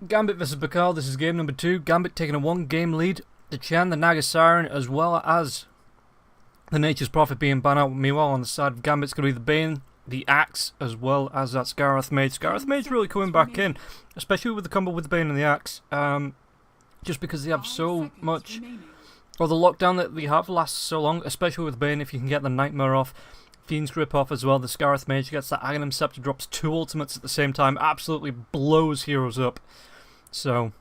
Gambit versus Bokal, this is game number 2. Gambit taking a 1-game lead. The Chen, the Naga Siren, as well as the Nature's Prophet being banned out. Meanwhile, on the side of Gambit's going to be the Bane, the Axe, as well as that Scarith Mage. Scarith Mage really coming back in, especially with the combo with the Bane and the Axe. Just because they have so much, or the lockdown that they have lasts so long, especially with Bane, if you can get the Nightmare off. Fiend's Grip off as well. The Scarith Mage gets that Aghanim Scepter, drops 2 ultimates at the same time, absolutely blows heroes up. So,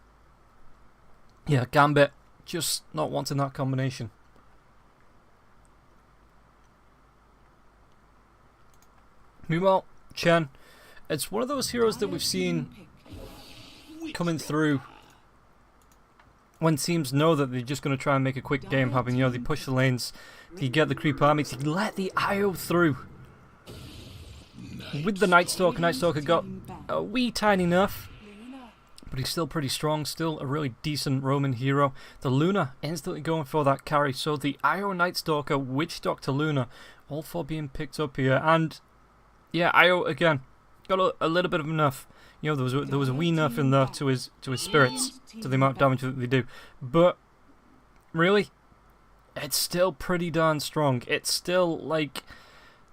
yeah, Gambit just not wanting that combination. Meanwhile, Chen, it's one of those heroes that we've seen coming through when teams know that they're just going to try and make a quick game happen. You know, they push the lanes, they get the creep armies, they let the IO through. With the Night Stalker got a wee tiny nerf, but he's still pretty strong, still a really decent Roman hero. The Luna instantly going for that carry, so the IO Night Stalker, Witch Doctor Luna, all 4 being picked up here. And yeah, IO again got a little bit of a nerf. You know, there was a wee nerf in there to his spirits, to the amount of damage that they do. But really, it's still pretty darn strong. It's still like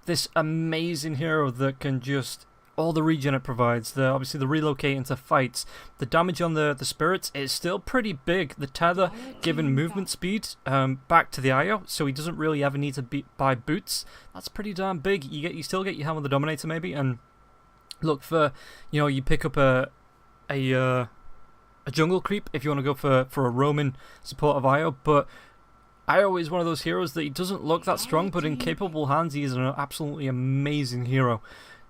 this amazing hero that can just, all the regen it provides, obviously the relocate into fights, the damage on the spirits is still pretty big. The tether giving movement speed back to the IO, so he doesn't really ever need to buy boots. That's pretty darn big. You still get your Helm of the Dominator maybe, and look for, you know, you pick up a jungle creep if you want to go for a Roman support of IO, but IO is one of those heroes that he doesn't look that strong, but in capable hands he is an absolutely amazing hero.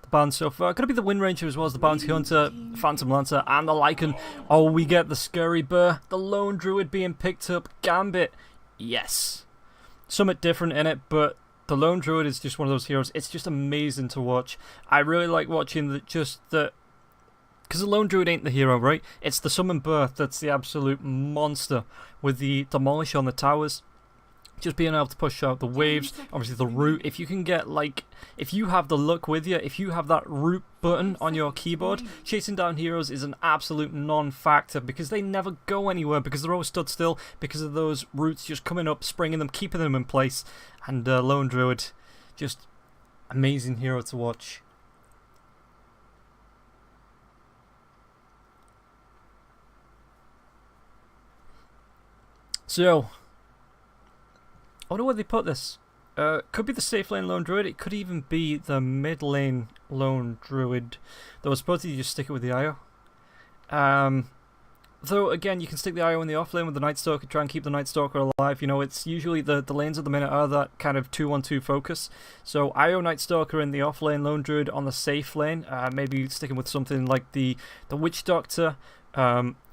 The band so far going to be the Wind Ranger as well as the Bounty Hunter, Phantom Lancer, and the Lycan. Oh, we get the Scurry Burr, the Lone Druid being picked up. Gambit, yes, somewhat different in it, but the Lone Druid is just one of those heroes. It's just amazing to watch. I really like watching because the Lone Druid ain't the hero, right? It's the Summon Burr that's the absolute monster with the Demolish on the towers. Just being able to push out the waves, obviously the root. If you can get, like, if you have the luck with you, if you have that root button on your keyboard, chasing down heroes is an absolute non-factor because they never go anywhere, because they're always stood still because of those roots just coming up, springing them, keeping them in place. And Lone Druid, just amazing hero to watch. So, I wonder where they put this. Could be the safe lane Lone Druid. It could even be the mid lane Lone Druid. Though I suppose you just stick it with the IO. Though again, you can stick the IO in the off lane with the Night Stalker, try and keep the Night Stalker alive. You know, it's usually the lanes at the minute are that kind of 2-1-2 focus. So IO Night Stalker in the off lane, Lone Druid on the safe lane. Maybe sticking with something like the Witch Doctor.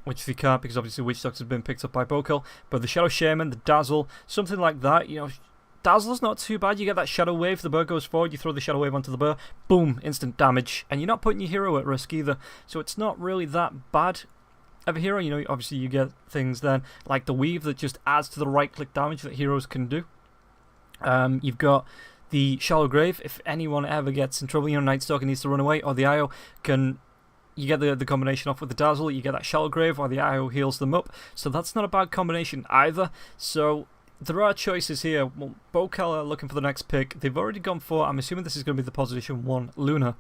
Which they can't because obviously Witch Doctor's been picked up by Bokal. But the Shadow Shaman, the Dazzle, something like that. You know, Dazzle's not too bad. You get that Shadow Wave, the Burr goes forward, you throw the Shadow Wave onto the Burr, boom, instant damage. And you're not putting your hero at risk either. So it's not really that bad of a hero. You know, obviously you get things then like the Weave that just adds to the right-click damage that heroes can do. You've got the Shallow Grave. If anyone ever gets in trouble, you know, Night Stalker needs to run away, or the IO can... You get the combination off with the Dazzle, you get that Shallow Grave while the IO heals them up. So that's not a bad combination either. So there are choices here. Well, Bokal are looking for the next pick. They've already gone for, I'm assuming this is going to be the position 1 Luna.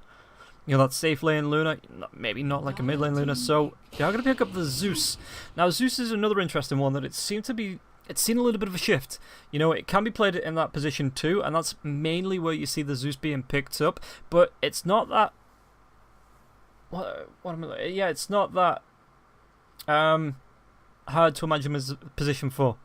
You know, that safe lane Luna, maybe not like a mid lane Luna. So they are going to pick up the Zeus. Now Zeus is another interesting one that it's seen a little bit of a shift. You know, it can be played in that position too, and that's mainly where you see the Zeus being picked up. But it's not that... Yeah, it's not that hard to imagine as position 4.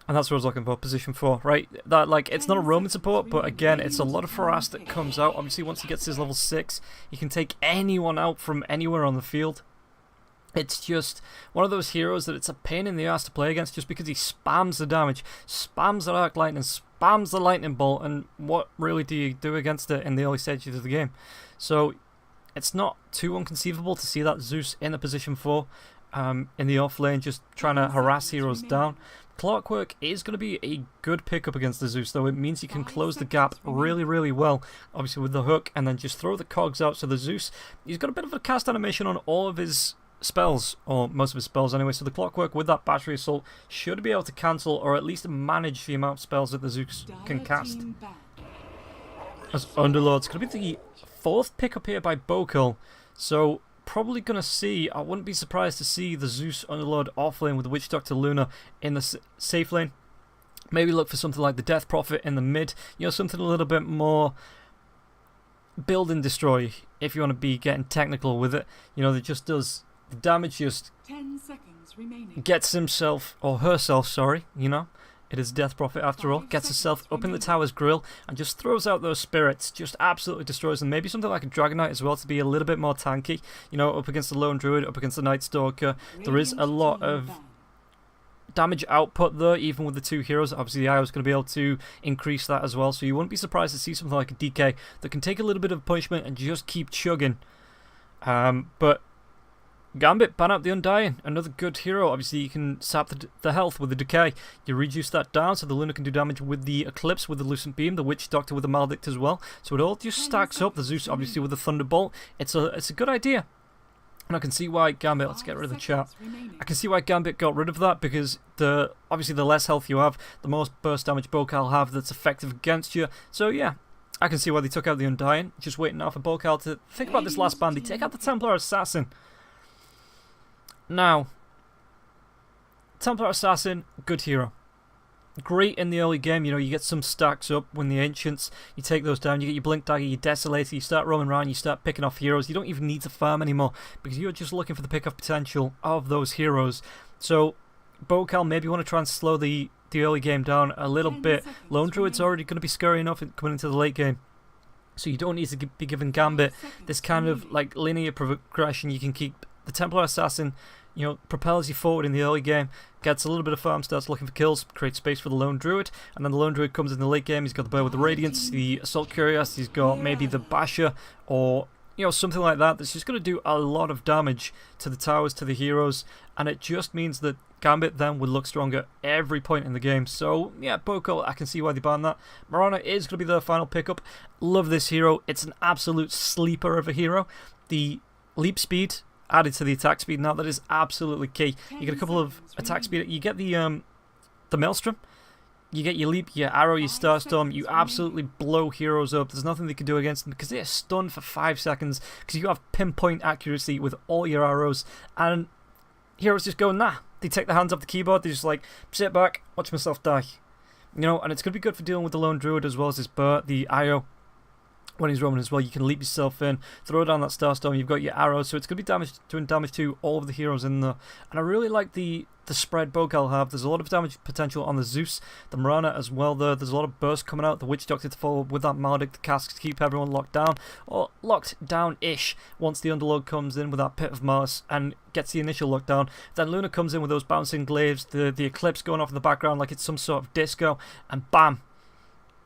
And that's what I was looking for, position 4, right? That, like, it's not a Roman support, but again, it's a lot of Farast that comes out. Obviously, once he gets his level 6, he can take anyone out from anywhere on the field. It's just one of those heroes that it's a pain in the ass to play against just because he spams the damage, spams the Arc Lightning, spams the Lightning Bolt, and what really do you do against it in the early stages of the game? So it's not too inconceivable to see that Zeus in a position 4 in the off lane, just trying to harass heroes down. Clockwork is going to be a good pickup against the Zeus, though. It means you can close the gap really, really well, obviously with the hook, and then just throw the cogs out. So the Zeus, he's got a bit of a cast animation on all of his spells, or most of his spells anyway, so the Clockwork with that Battery Assault should be able to cancel or at least manage the amount of spells that the Zeus can cast. As Underlord's going to be the 4th pickup here by Bokal, so probably going to see, I wouldn't be surprised to see the Zeus Underlord offlane with the Witch Doctor Luna in the safe lane. Maybe look for something like the Death Prophet in the mid, you know, something a little bit more build and destroy, if you want to be getting technical with it. You know, that just does the damage, just 10 seconds remaining. Gets himself, or herself, sorry, you know, it is Death Prophet after all, gets herself up in the tower's grill and just throws out those spirits, just absolutely destroys them. Maybe something like a Dragon Knight as well to be a little bit more tanky, you know, up against the Lone Druid, up against the Night Stalker. There is a lot of damage output there, even with the 2 heroes. Obviously the IO is going to be able to increase that as well, so you wouldn't be surprised to see something like a DK that can take a little bit of punishment and just keep chugging. But Gambit, ban out the Undying, another good hero. Obviously you can sap the health with the Decay, you reduce that down so the Luna can do damage with the Eclipse, with the Lucent Beam, the Witch Doctor with the Maledict as well, so it all just stacks up. The Zeus obviously with the Thunderbolt. It's a good idea. And I can see why Gambit, let's get rid of the chat. I can see why Gambit got rid of that, because obviously the less health you have, the more burst damage Bokal have that's effective against you. So yeah, I can see why they took out the Undying. Just waiting now for Bokal to think about this last ban. They take out the Templar Assassin. Now, Templar Assassin, good hero. Great in the early game, you know, you get some stacks up when the Ancients, you take those down, you get your Blink Dagger, your Desolator, you start roaming around, you start picking off heroes. You don't even need to farm anymore, because you're just looking for the pick-off potential of those heroes. So, Bokal, maybe you want to try and slow the early game down a little bit. Lone Druid's already going to be scurrying enough coming into the late game, so you don't need to be giving Gambit this kind of like linear progression. You can keep the Templar Assassin, you know, propels you forward in the early game, gets a little bit of farm, starts looking for kills, creates space for the Lone Druid, and then the Lone Druid comes in the late game. He's got the Bear with the Radiance, the Assault Cuirass, he's got maybe the Basher, or, you know, something like that that's just going to do a lot of damage to the towers, to the heroes, and it just means that Gambit then would look stronger every point in the game. So, yeah, Bokal, I can see why they banned that. Mirana is going to be their final pickup. Love this hero. It's an absolute sleeper of a hero. The leap speed added to the attack speed now, that is absolutely key. You get a couple of attack speed, you get the Maelstrom, you get your leap, your arrow, your Starstorm, you absolutely blow heroes up. There's nothing they can do against them because they are stunned for 5 seconds because you have pinpoint accuracy with all your arrows, and heroes just go, nah. They take their hands off the keyboard, they just like, sit back, watch myself die. You know, and it's going to be good for dealing with the Lone Druid as well as his the IO. When he's roaming as well, you can leap yourself in, throw down that Starstorm, you've got your arrows, so it's going to be doing damage to all of the heroes in there. And I really like the spread Bokal have. There's a lot of damage potential on the Zeus, the Mirana as well there. There's a lot of burst coming out, the Witch Doctor to follow with that Maledict, the Cask to keep everyone locked down, or locked down-ish once the Underlord comes in with that Pit of Malice and gets the initial lockdown. Then Luna comes in with those bouncing glaives, the Eclipse going off in the background like it's some sort of disco, and bam!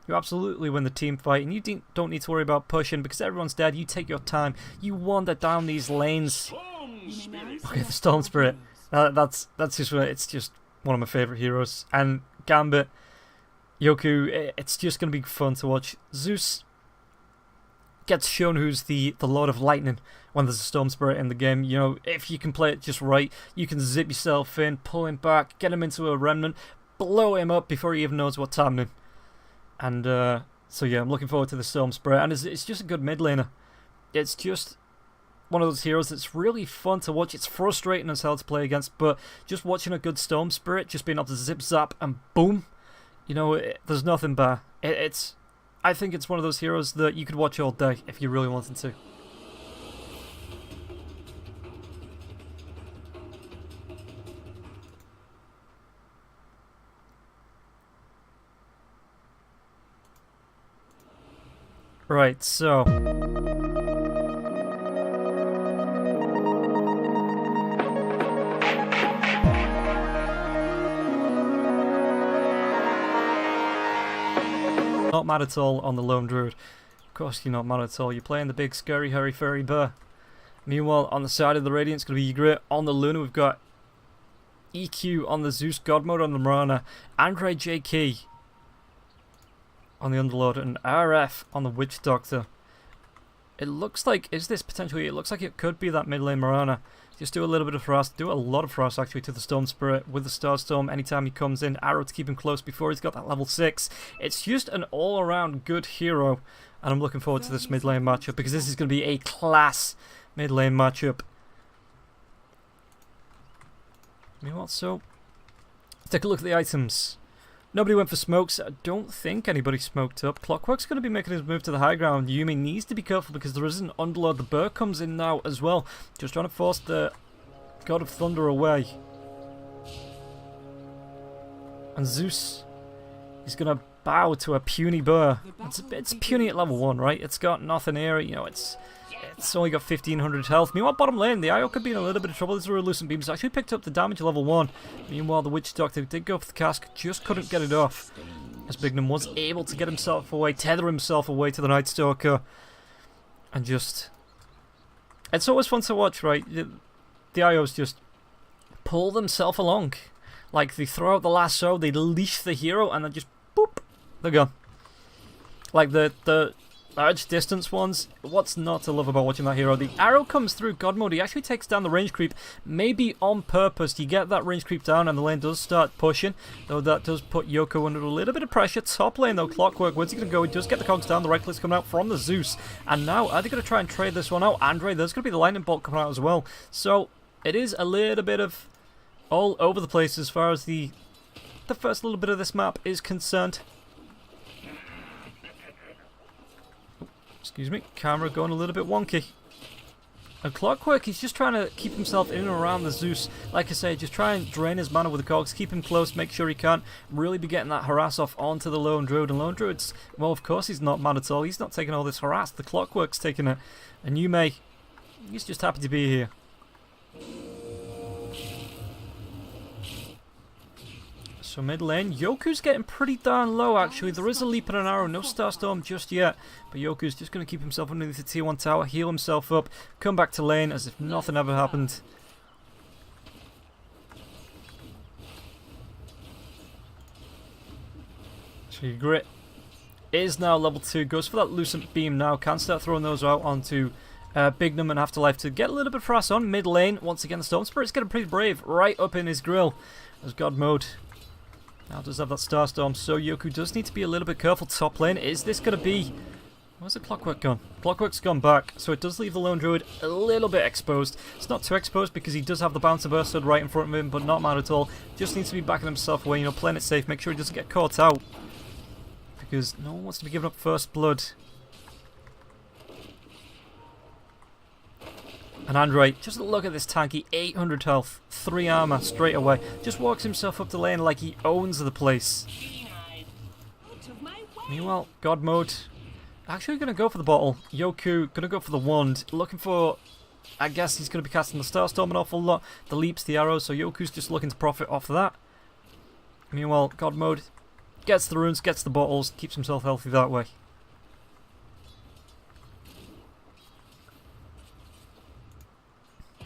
You absolutely win the team fight, and you don't need to worry about pushing because everyone's dead. You take your time. You wander down these lanes. Okay, the Storm Spirit. That's just, it's just one of my favourite heroes. And Gambit, Yoku, it's just going to be fun to watch. Zeus gets shown who's the Lord of Lightning when there's a Storm Spirit in the game. You know, if you can play it just right, you can zip yourself in, pull him back, get him into a remnant, blow him up before he even knows what's happening. And so yeah, I'm looking forward to the Storm Spirit, and it's just a good mid laner. It's just one of those heroes that's really fun to watch. It's frustrating as hell to play against, but just watching a good Storm Spirit, just being able to zip zap and boom, you know, there's nothing better. I think it's one of those heroes that you could watch all day if you really wanted to. Right, so not mad at all on the Lone Druid. Of course you're not mad at all. You're playing the big scary hairy furry bear. Meanwhile, on the side of the Radiant, it's going to be Ygritte. On the Luna, we've got EQ on the Zeus, God Mode on the Mirana, Andre JK on the Underlord, and RF on the Witch Doctor. It looks like, it looks like it could be that mid lane Mirana. Just do a little bit of harass, do a lot of harass actually to the Storm Spirit with the Starstorm anytime he comes in. Arrow to keep him close before he's got that level 6. It's just an all-around good hero, and I'm looking forward to this mid lane matchup because this is going to be a class mid lane matchup. You know what, so let's take a look at the items. Nobody went for smokes. I don't think anybody smoked up. Clockwork's going to be making his move to the high ground. Yuumi needs to be careful because there is an underlord. The Burr comes in now as well. Just trying to force the God of Thunder away. And Zeus is going to bow to a puny Burr. It's puny at level 1, right? It's got nothing here. You know, it's only got 1500 health. Meanwhile, bottom lane, the IO could be in a little bit of trouble. This is where Lucent Beams actually picked up the damage level 1. Meanwhile, the Witch Doctor did go for the cask, just couldn't get it off. As Bignum was able to get himself away, tether himself away to the Night Stalker. And just... It's always fun to watch, right? The IOs just pull themselves along. Like, they throw out the lasso, they leash the hero, and then just, boop, they're gone. Like, the large distance ones, what's not to love about watching that hero? The arrow comes through God mode, he actually takes down the range creep, maybe on purpose. You get that range creep down and the lane does start pushing, though that does put Yoko under a little bit of pressure. Top lane though, Clockwork, where's he going to go? He does get the cogs down, the right click's coming out from the Zeus, and now are they going to try and trade this one out? Andre, there's going to be the lightning bolt coming out as well, so it is a little bit of all over the place as far as the first little bit of this map is concerned. Excuse me, camera going a little bit wonky. And Clockwork, he's just trying to keep himself in and around the Zeus. Like I say, just try and drain his mana with the cogs, keep him close, make sure he can't really be getting that harass off onto the Lone Druid. And Lone Druid's, well, of course he's not mad at all. He's not taking all this harass. The Clockwork's taking it. And Yuumi, he's just happy to be here. So mid lane, Yoku's getting pretty darn low actually. There is a leap and an arrow, no Starstorm just yet. But Yoku's just going to keep himself underneath the tier 1 tower, heal himself up, come back to lane as if nothing ever happened. So Grit is now level 2, goes for that Lucent Beam now, can start throwing those out onto Bignum and Afterlife to get a little bit of harass on. Mid lane, once again the Storm Spirit's getting pretty brave, right up in his grill as God mode. Now does have that Starstorm, so Yoku does need to be a little bit careful. Top lane, is this going to be... Where's the Clockwork gone? Clockwork's gone back, so it does leave the Lone Druid a little bit exposed. It's not too exposed because he does have the Bouncer Burst right in front of him, but not mad at all. Just needs to be backing himself away, you know, playing it safe, make sure he doesn't get caught out. Because no one wants to be giving up first blood. And Andre, just look at this tanky, 800 health, 3 armor straight away. Just walks himself up the lane like he owns the place. Meanwhile, God mode, actually going to go for the bottle. Yoku going to go for the wand, looking for, I guess he's going to be casting the Starstorm an awful lot. The leaps, the arrows, so Yoku's just looking to profit off of that. Meanwhile, God mode gets the runes, gets the bottles, keeps himself healthy that way.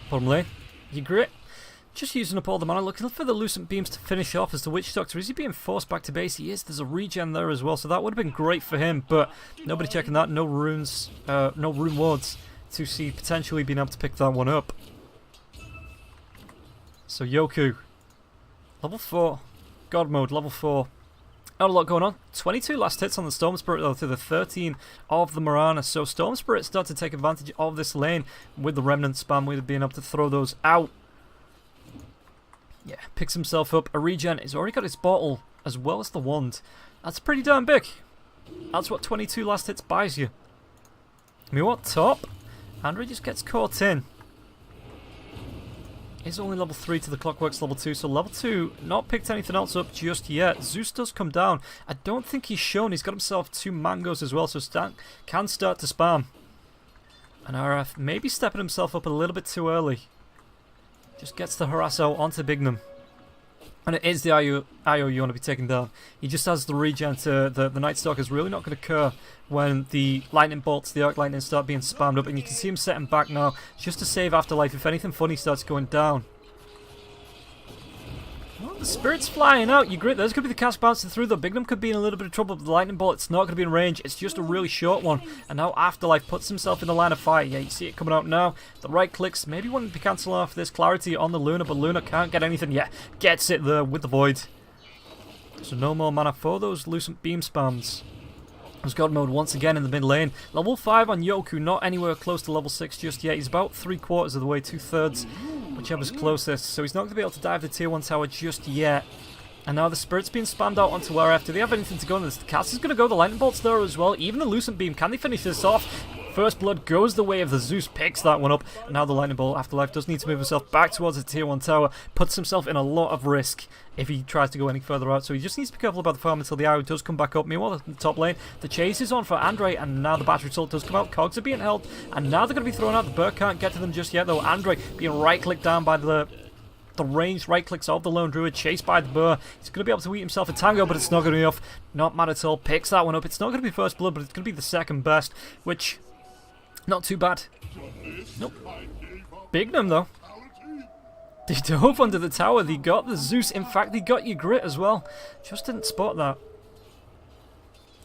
Bottom lane, Grit, just using up all the mana, looking for the Lucent Beams to finish off as the Witch Doctor. Is he being forced back to base? He is. There's a regen there as well, so that would have been great for him, but nobody checking that. No runes, no rune wards to see potentially being able to pick that one up. So Yoku, level 4, God mode, level 4. Not a lot going on. 22 last hits on the Storm Spirit though to the 13 of the Mirana. So Storm Spirit start to take advantage of this lane with the Remnant spam, with being able to throw those out. Yeah, picks himself up. A regen. He's already got his bottle as well as the wand. That's pretty damn big. That's what 22 last hits buys you. I mean, what top? Andre just gets caught in. Is only level 3 to the Clockwork's level 2, so level 2 not picked anything else up just yet. Zeus does come down. I don't think he's shown. He's got himself 2 mangoes as well, so Stan can start to spam. And RF maybe stepping himself up a little bit too early. Just gets the harass out onto Bignum. And it is the IO you want to be taking down. He just has the regen to the Night Stalker's really not going to occur when the lightning bolts, the arc lightning start being spammed up. And you can see him setting back now just to save Afterlife if anything funny starts going down. Well, The Spirit's flying out. You grit. There's going to be the cast bouncing through. The Bignum could be in a little bit of trouble with the lightning bolt. It's not going to be in range. It's just a really short one. And now Afterlife puts himself in the line of fire. Yeah, you see it coming out now. The right clicks. Maybe wanting to cancel off this clarity on the Luna, but Luna can't get anything. Yeah, gets it there with the void. So no more mana for those Lucent Beam spams. There's God Mode once again in the mid lane. Level 5 on Yoku, not anywhere close to level 6 just yet. He's about 3/4 of the way, 2/3, whichever's closest. So he's not going to be able to dive the tier 1 tower just yet. And now the Spirit's being spammed out onto RF. Do they have anything to go on this? The cast is going to go. The Lightning Bolt's there as well. Even the Lucent Beam. Can they finish this off? First Blood goes the way of the Zeus, picks that one up. And now the Lightning Bolt, Afterlife, does need to move himself back towards the tier 1 tower. Puts himself in a lot of risk if he tries to go any further out. So he just needs to be careful about the farm until the arrow does come back up. Meanwhile, in the top lane, the chase is on for Andre. And now the battery assault does come out. Cogs are being held. And now they're going to be thrown out. The Burr can't get to them just yet, though. Andre being right-clicked down by the ranged right clicks of the Lone Druid, chased by the Burr. He's going to be able to eat himself a tango, but it's not going to be enough. Not mad at all. Picks that one up. It's not going to be first blood, but it's going to be the second best, which, not too bad. Nope. Bignum, though. They dove under the tower. They got the Zeus. In fact, they got your grit as well. Just didn't spot that.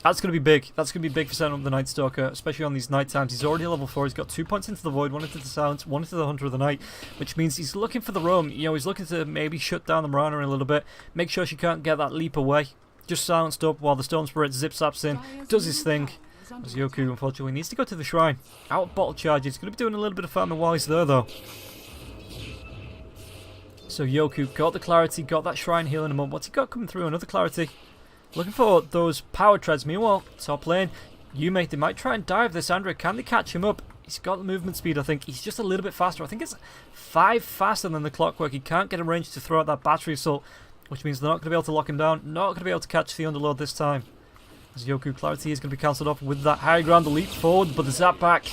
That's going to be big. That's going to be big for setting up the Night Stalker, especially on these night times. He's already level 4. He's got 2 points into the Void, 1 into the Silence, 1 into the Hunter of the Night, which means he's looking for the roam. You know, he's looking to maybe shut down the Mirana a little bit, make sure she can't get that leap away. Just silenced up while the Storm Spirit zip-zaps in, does his thing. As Yoku, unfortunately, needs to go to the Shrine. Out of bottle charge. He's going to be doing a little bit of farming while he's there, though. So Yoku got the clarity, got that Shrine healing him up. What's he got coming through? Another clarity. Looking for those power treads. Meanwhile, top lane, Yume, they might try and dive this Andre. Can they catch him up? He's got the movement speed, I think. He's just a little bit faster. I think it's 5 faster than the Clockwork. He can't get in range to throw out that battery assault, which means they're not going to be able to lock him down. Not going to be able to catch the Underlord this time. As Yoku clarity is going to be cancelled off with that high ground, the leap forward, but the zap back.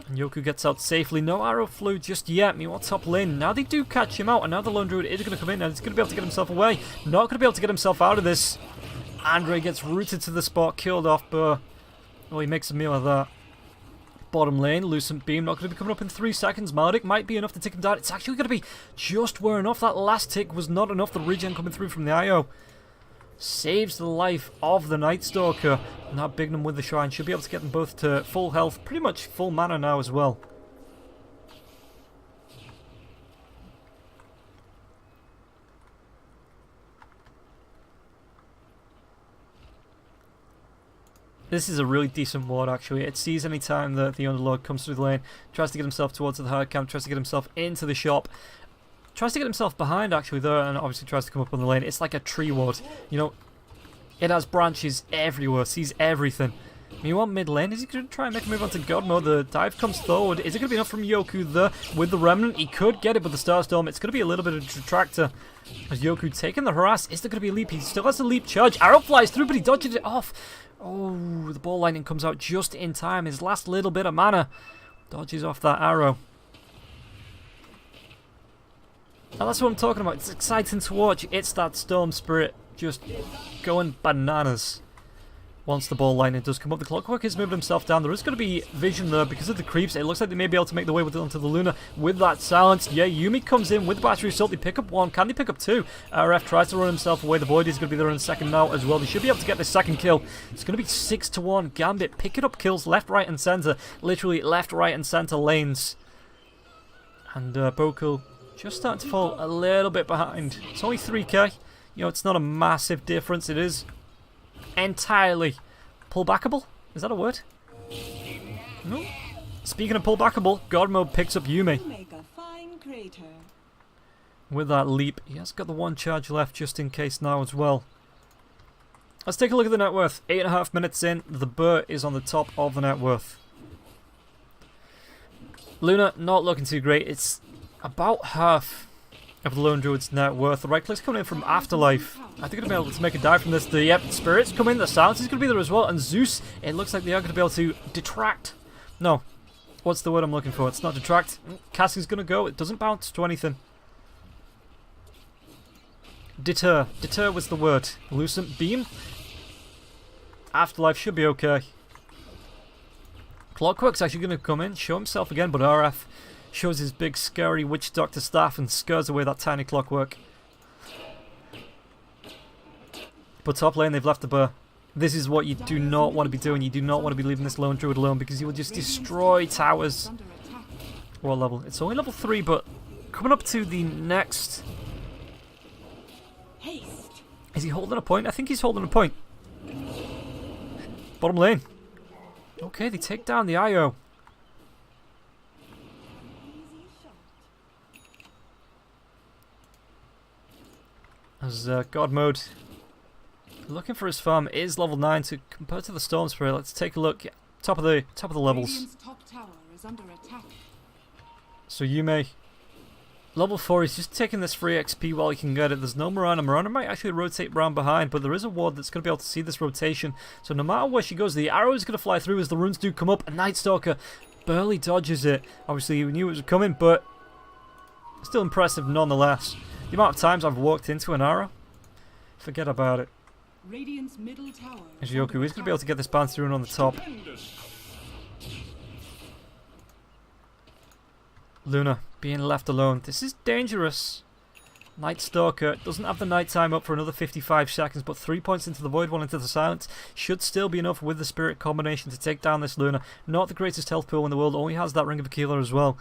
And Yoku gets out safely. No arrow flew just yet. Meanwhile, top lane. Now they do catch him out. And now the Lone Druid is going to come in. And he's going to be able to get himself away. Not going to be able to get himself out of this. Andre gets rooted to the spot. Killed off Burr. Oh, he makes a meal of that. Bottom lane. Lucent Beam. Not going to be coming up in 3 seconds. Maldic might be enough to tick him down. It's actually going to be just wearing off. That last tick was not enough. The regen coming through from the IO saves the life of the Night Stalker. Now Bignum with the Shrine should be able to get them both to full health, pretty much full mana now as well. This is a really decent ward actually. It sees any time that the Underlord comes through the lane, tries to get himself towards the hard camp, tries to get himself into the shop. Tries to get himself behind actually there, and obviously tries to come up on the lane. It's like a tree ward. You know, it has branches everywhere, sees everything. Meanwhile, mid lane, is he going to try and make a move onto God Mode? The dive comes forward. Is it going to be enough from Yoku there with the Remnant? He could get it, but the Starstorm, it's going to be a little bit of a detractor. As Yoku taking the harass, is there going to be a leap? He still has a leap charge. Arrow flies through, but he dodges it off. Oh, the ball lightning comes out just in time. His last little bit of mana dodges off that arrow. Now that's what I'm talking about. It's exciting to watch. It's that Storm Spirit just going bananas. Once the ball lightning does come up, the Clockwork has moved himself down. There is going to be vision there because of the creeps. It looks like they may be able to make their way onto the Luna with that silence. Yeah, Yume comes in with the battery assault. They pick up 1. Can they pick up 2? RF tries to run himself away. The Void is going to be there in a second now as well. They should be able to get this second kill. It's going to be 6-1. Gambit picking up kills left, right, and center. Literally left, right, and center lanes. And Bokal just starting to fall a little bit behind. It's only 3k. You know, it's not a massive difference. It is entirely pullbackable. Is that a word? No. Speaking of pullbackable, God Mode picks up Yume. Make a fine crater. With that leap, he has got the 1 charge left just in case now as well. Let's take a look at the net worth. 8.5 minutes in, the Burr is on the top of the net worth. Luna not looking too great. It's about half of the Lone Druid's net worth. The right click's coming in from Afterlife. I think they're going to be able to make a dive from this. The Spirits come in, the Silence is going to be there as well. And Zeus, it looks like they are going to be able to detract. No. What's the word I'm looking for? It's not detract. Cassie's going to go. It doesn't bounce to anything. Deter. Deter was the word. Lucent Beam. Afterlife should be okay. Clockwork's actually going to come in, show himself again, but RF shows his big scary witch doctor staff and scares away that tiny Clockwork. But top lane, they've left the burr. This is what you do not want to be doing. You do not want to be leaving this lone druid alone because he will just destroy towers. What level? It's only level 3, but coming up to the next... Is he holding a point? I think he's holding a point. Bottom lane. Okay, they take down the IO. As God mode, looking for his farm is level 9 to compare to the Storm Spirit. Let's take a look. Yeah, top of the levels. Top tower is under attack. So Yume, level 4, he's just taking this free XP while he can get it. There's no Mirana. Mirana might actually rotate round behind, but there is a ward that's going to be able to see this rotation. So no matter where she goes, the arrow is going to fly through as the runes do come up. And Night Stalker barely dodges it. Obviously, you knew it was coming, but still impressive nonetheless. The amount of times I've walked into an arrow, forget about it. Radiant's middle tower. As Yoku is going to be able to get this bounce through on the top. Luna being left alone. This is dangerous. Night Stalker doesn't have the nighttime up for another 55 seconds, but 3 points into the void, 1 into the silence. Should still be enough with the spirit combination to take down this Luna. Not the greatest health pool in the world, only has that Ring of Aquila as well.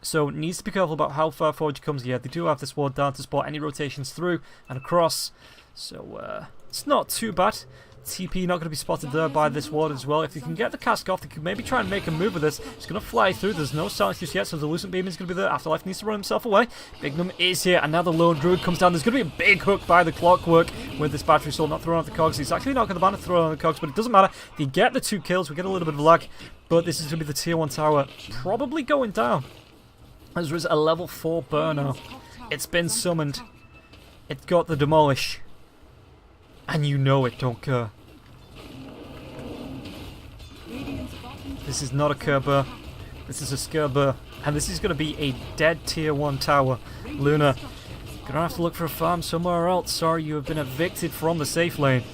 So needs to be careful about how far forward she comes. Yeah, they do have this ward down to spot any rotations through and across. So it's not too bad. TP not going to be spotted there by this ward as well. If you can get the cask off, they could maybe try and make a move with this. It's going to fly through. There's no silence just yet, so the Lucent Beam is going to be there. Afterlife needs to run himself away. Bignum is here. Another lone druid comes down. There's going to be a big hook by the Clockwork with this battery soul not throwing off the cogs. He's actually not going to ban to throw on the cogs, but it doesn't matter. They get the 2 kills. We get a little bit of lag, but this is going to be the tier 1 tower probably going down. As there is a level 4 burn now. It's been summoned. It got the demolish. And you know it don't care. This is not a Kerber. This is a Skerber. And this is going to be a dead tier 1 tower. Luna, gonna have to look for a farm somewhere else. Sorry, you have been evicted from the safe lane.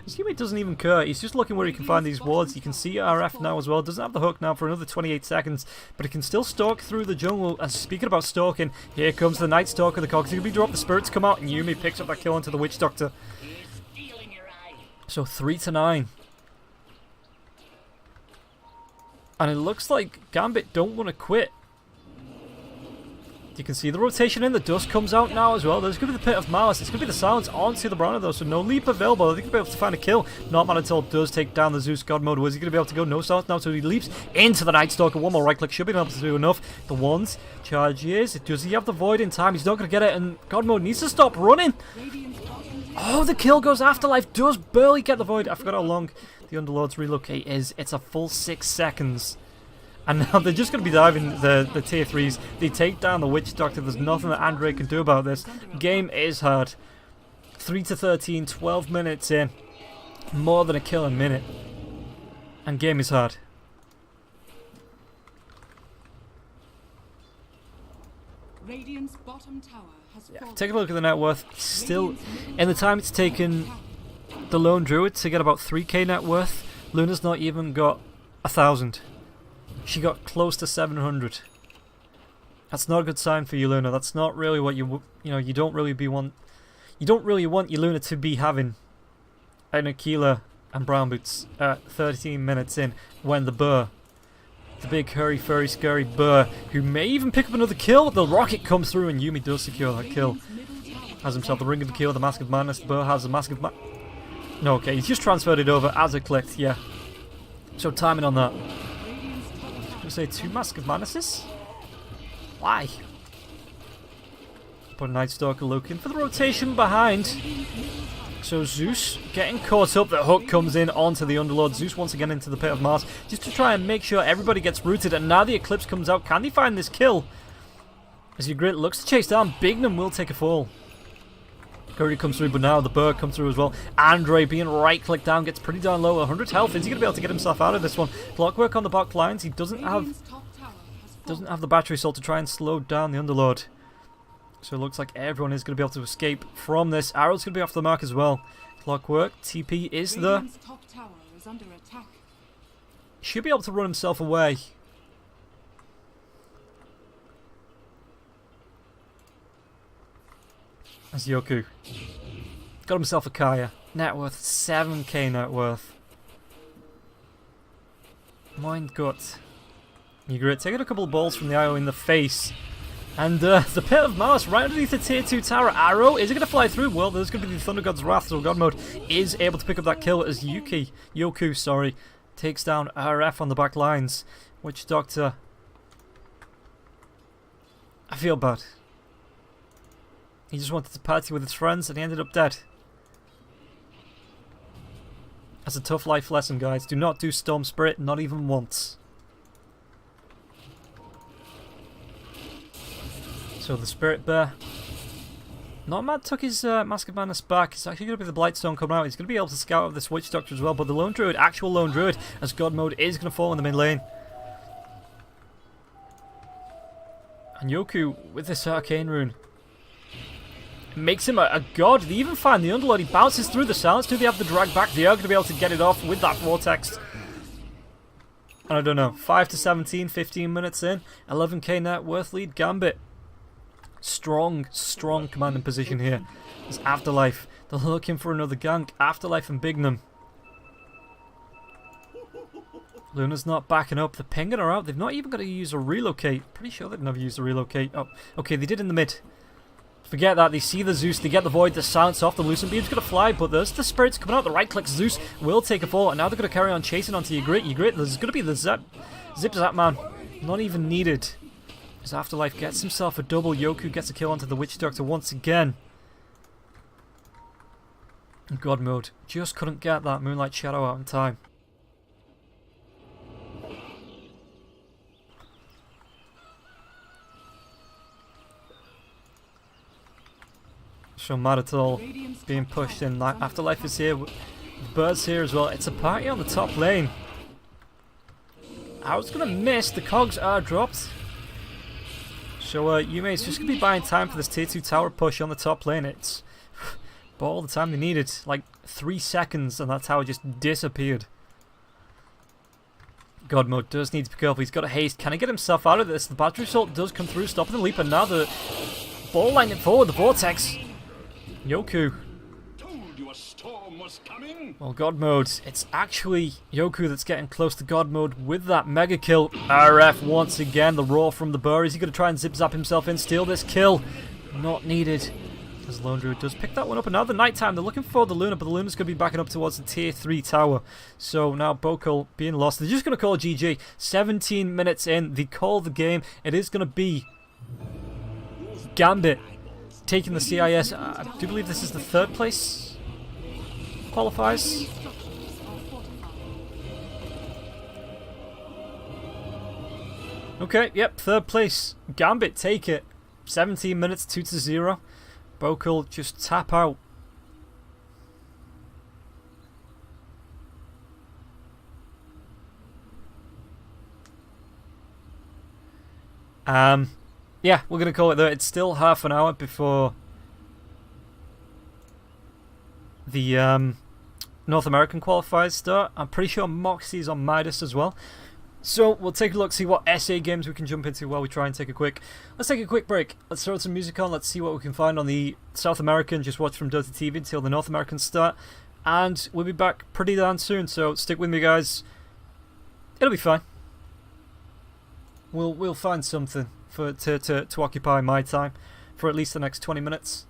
Yume doesn't even care. He's just looking where he can find these wards. You can see RF now as well. Doesn't have the hook now for another 28 seconds, but he can still stalk through the jungle. And speaking about stalking, here comes the Night Stalker. The cogs are going to be dropped. The spirits come out, and Yume picks up that kill onto the Witch Doctor. So 3-9. And it looks like Gambit don't want to quit. You can see the rotation in, the dust comes out now as well. There's going to be the Pit of Malice. It's going to be the silence onto the Brana though, so no leap available. I think he'll be able to find a kill. Not until does take down the Zeus God mode. Was he going to be able to go? No silence now, so he leaps into the Night Stalker. One more right click should be able to do enough. The ones charges. Does he have the void in time? He's not going to get it, and God mode needs to stop running. Oh, the kill goes. Afterlife does barely get the void. I forgot how long the Underlord's relocate is. It's a full 6 seconds. And now they're just going to be diving the tier 3s. They take down the Witch Doctor. There's nothing that Andre can do about this. Game is hard. 3-13, 12 minutes in. More than a kill a minute. And game is hard. Radiant's bottom tower has fallen. Take a look at the net worth. Still, in the time it's taken the lone druid to get about 3k net worth, Luna's not even got 1,000. She got close to 700. That's not a good sign for you, Luna. That's not really what you don't really want your Luna to be having an Aquila and Brown Boots at 13 minutes in when the burr, the big hurry furry scary burr, who may even pick up another kill. The rocket comes through and Yume does secure that kill. Has himself the Ring of Aquila, the Mask of Madness. The burr has the Mask of No, okay, he's just transferred it over as it clicked, yeah. So timing on that. Say 2 Mask of Madnesses? Why? But Night Stalker looking for the rotation behind. So Zeus getting caught up. The hook comes in onto the Underlord. Zeus once again into the Pit of Mars, just to try and make sure everybody gets rooted. And now the Eclipse comes out. Can they find this kill? As your grit looks to chase down, Bignum will take a fall. Curry comes through, but now the Burr comes through as well. Andre being right-clicked down, gets pretty darn low. 100 health. Is he going to be able to get himself out of this one? Clockwork on the back lines. He doesn't have the battery soul to try and slow down the Underlord. So it looks like everyone is going to be able to escape from this. Arrow's going to be off the mark as well. Clockwork, TP is there. Should be able to run himself away. As Yoku got himself a Kaya. Net worth 7k net worth. Mind gut. You're taking a couple of balls from the IO in the face. And the Pit of Mars right underneath the tier 2 tower. Arrow, is it going to fly through? Well, there's going to be the Thunder God's Wrath, so God Mode is able to pick up that kill as Yoku takes down RF on the back lines. Witch Doctor. I feel bad. He just wanted to party with his friends and he ended up dead. That's a tough life lesson, guys. Do not do Storm Spirit, not even once. So the Spirit Bear. Nomad took his Mask of Madness back. It's actually going to be the Blightstone coming out. He's going to be able to scout out this Witch Doctor as well. But the Lone Druid, actual Lone Druid, as God Mode, is going to fall in the mid lane. And Yoku, with this Arcane Rune, makes him a god. They even find the Underlord. He bounces through the silence. Do they have the drag back? They are going to be able to get it off with that Vortex. And I don't know. 5 to 17, 15 minutes in. 11k net worth lead. Gambit. Strong commanding position here. It's Afterlife. They're looking for another gank. Afterlife and Bignum. Luna's not backing up. The pinging are out. They've not even got to use a relocate. Pretty sure they've never used a relocate. Oh, okay, they did in the mid. Forget that. They see the Zeus. They get the Void. The silence off. The Lucent Beam's going to fly, but there's the Spirits coming out. The right click. Zeus will take a fall, and now they're going to carry on chasing onto Ygritte. There's going to be the Zip Zap Man. Not even needed. As Afterlife gets himself a double. Yoku gets a kill onto the Witch Doctor once again. And God Mode just couldn't get that Moonlight Shadow out in time. So mad at all. Being pushed in. Afterlife is here. Bird's here as well. It's a party on the top lane. I was going to miss. The cogs are dropped. So Yume's just going to be buying time for this tier 2 tower push on the top lane. It's but all the time they needed. Like 3 seconds and that tower just disappeared. God Mode does need to be careful. He's got a haste. Can he get himself out of this? The Battery Assault does come through, stopping the leap, and now the ball lining forward. The Vortex. Yoku. Well, God Mode, it's actually Yoku that's getting close to God Mode with that mega kill. RF once again, the roar from the burr. Is he going to try and zip zap himself in, steal this kill? Not needed. As Lone Druid does pick that one up, and now the nighttime. They're looking for the Luna, but the Luna's going to be backing up towards the tier 3 tower. So now Bokal being lost. They're just going to call GG. 17 minutes in, they call the game. It is going to be Gambit taking the CIS. I do believe this is the 3rd place qualifiers. Okay, yep, 3rd place. Gambit take it. 17 minutes, 2-0. Bokal just tap out. Yeah, we're gonna call it there. It's still half an hour before the North American qualifiers start. I'm pretty sure Moxie's on Midas as well. So we'll take a look, see what SA games we can jump into while we try and take a quick... Let's take a quick break. Let's throw some music on. Let's see what we can find on the South American. Just watch from Dota TV until the North Americans start. And we'll be back pretty darn soon, so stick with me, guys. It'll be fine. We'll find something to occupy my time for at least the next 20 minutes.